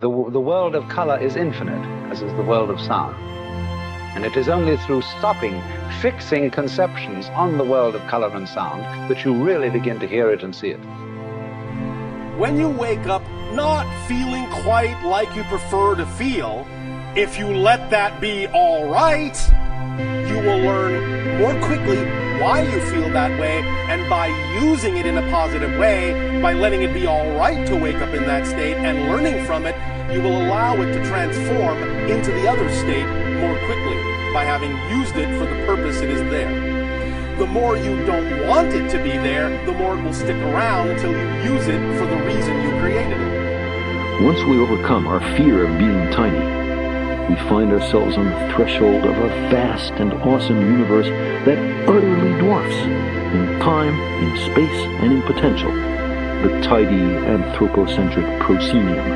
The world of color is infinite, as is the world of sound. And it is only through stopping, fixing conceptions on the world of color and sound that you really begin to hear it and see it. When you wake up not feeling quite like you prefer to feel, if you let that be all right, you will learn more quickly why you feel that way, and by using it in a positive way, by letting it be all right to wake up in that state and learning from it, you will allow it to transform into the other state more quickly by having used it for the purpose it is there. The more you don't want it to be there, the more it will stick around until you use it for the reason you created it. Once we overcome our fear of being tiny, we find ourselves on the threshold of a vast and awesome universe that utterly dwarfs, in time, in space, and in potential, the tidy anthropocentric proscenium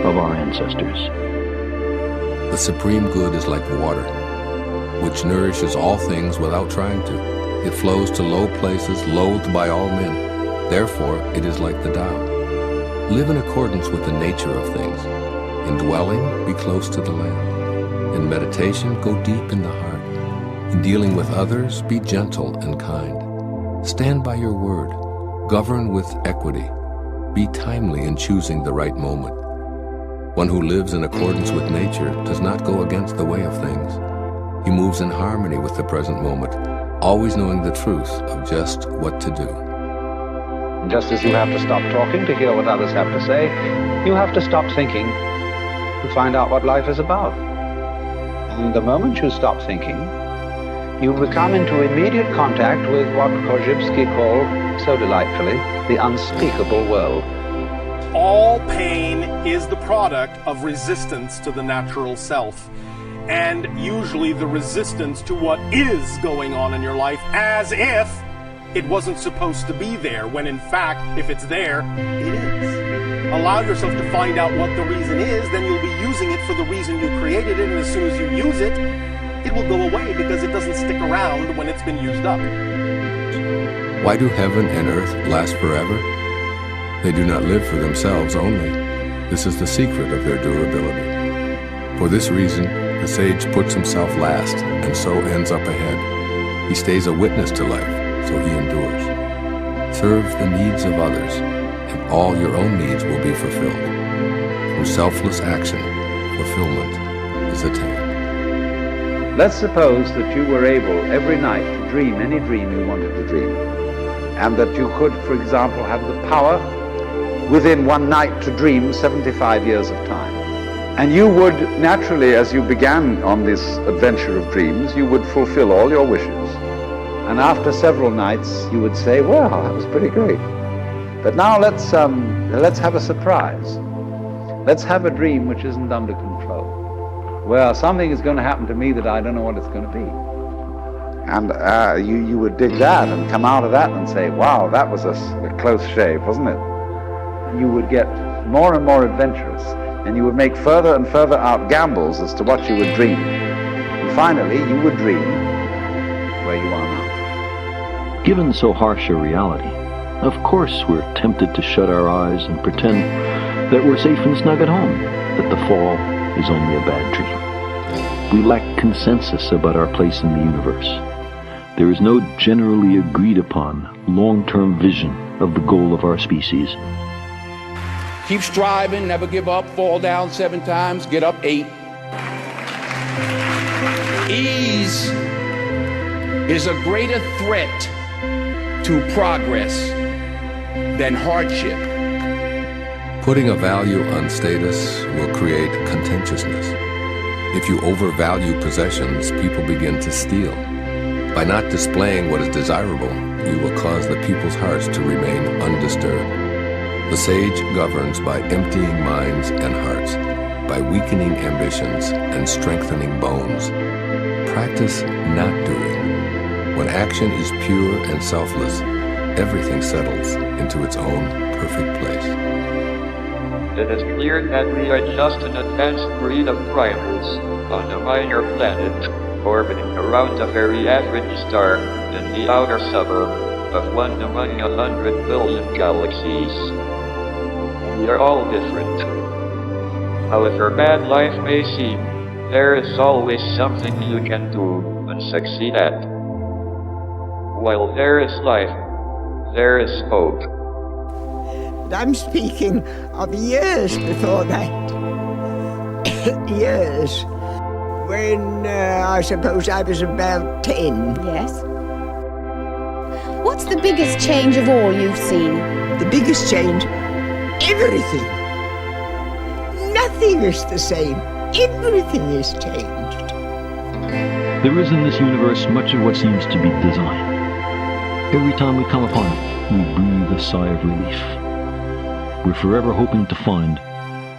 of our ancestors. The supreme good is like water, which nourishes all things without trying to. It flows to low places, loathed by all men. Therefore, it is like the Tao. Live in accordance with the nature of things. In dwelling, be close to the land. In meditation, go deep in the heart. In dealing with others, be gentle and kind. Stand by your word. Govern with equity. Be timely in choosing the right moment. One who lives in accordance with nature does not go against the way of things. He moves in harmony with the present moment, always knowing the truth of just what to do. Just as you have to stop talking to hear what others have to say, you have to stop thinking to find out what life is about. And the moment you stop thinking, you become into immediate contact with what Korzybski called, so delightfully, the unspeakable world. All pain is the product of resistance to the natural self, and usually the resistance to what is going on in your life, as if it wasn't supposed to be there, when in fact, if it's there, it is. Allow yourself to find out what the reason is, then you'll be using it for the reason you created it, and as soon as you use it, it will go away because it doesn't stick around when it's been used up. Why do heaven and earth last forever? They do not live for themselves only. This is the secret of their durability. For this reason, the sage puts himself last and so ends up ahead. He stays a witness to life, so he endures. Serve the needs of others, and all your own needs will be fulfilled. Through selfless action, fulfillment is attained. Let's suppose that you were able every night to dream any dream you wanted to dream, and that you could, for example, have the power within one night to dream 75 years of time. And you would naturally, as you began on this adventure of dreams, you would fulfill all your wishes. And after several nights, you would say, well, that was pretty great. But now let's have a surprise. Let's have a dream which isn't under control, where something is going to happen to me that I don't know what it's going to be. And you would dig that and come out of that and say, wow, that was a close shave, wasn't it? And you would get more and more adventurous, and you would make further and further out gambles as to what you would dream. And finally, you would dream where you are now. Given so harsh a reality, of course we're tempted to shut our eyes and pretend that we're safe and snug at home, that the fall is only a bad dream. We lack consensus about our place in the universe. There is no generally agreed upon long-term vision of the goal of our species. Keep striving, never give up, fall down 7 times, get up 8. Ease is a greater threat to progress than hardship. Putting a value on status will create contentiousness. If you overvalue possessions, people begin to steal. By not displaying what is desirable, you will cause the people's hearts to remain undisturbed. The sage governs by emptying minds and hearts, by weakening ambitions and strengthening bones. Practice not doing. When action is pure and selfless, everything settles into its own perfect place. It is clear that we are just an advanced breed of primates on a minor planet, orbiting around a very average star in the outer suburb of one among 100 billion galaxies. We are all different. However bad life may seem, there is always something you can do and succeed at. While there is life, there is hope. But I'm speaking of years before that. Years. When I suppose I was about 10. Yes. What's the biggest change of all you've seen? The biggest change? Everything. Nothing is the same. Everything is changed. There is in this universe much of what seems to be design. Every time we come upon it, we breathe a sigh of relief. We're forever hoping to find,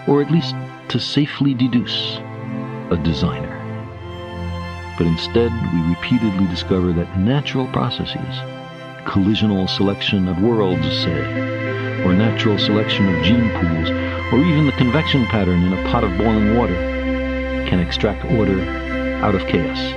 or at least to safely deduce, a designer. But instead, we repeatedly discover that natural processes, collisional selection of worlds, say, or natural selection of gene pools, or even the convection pattern in a pot of boiling water, can extract order out of chaos.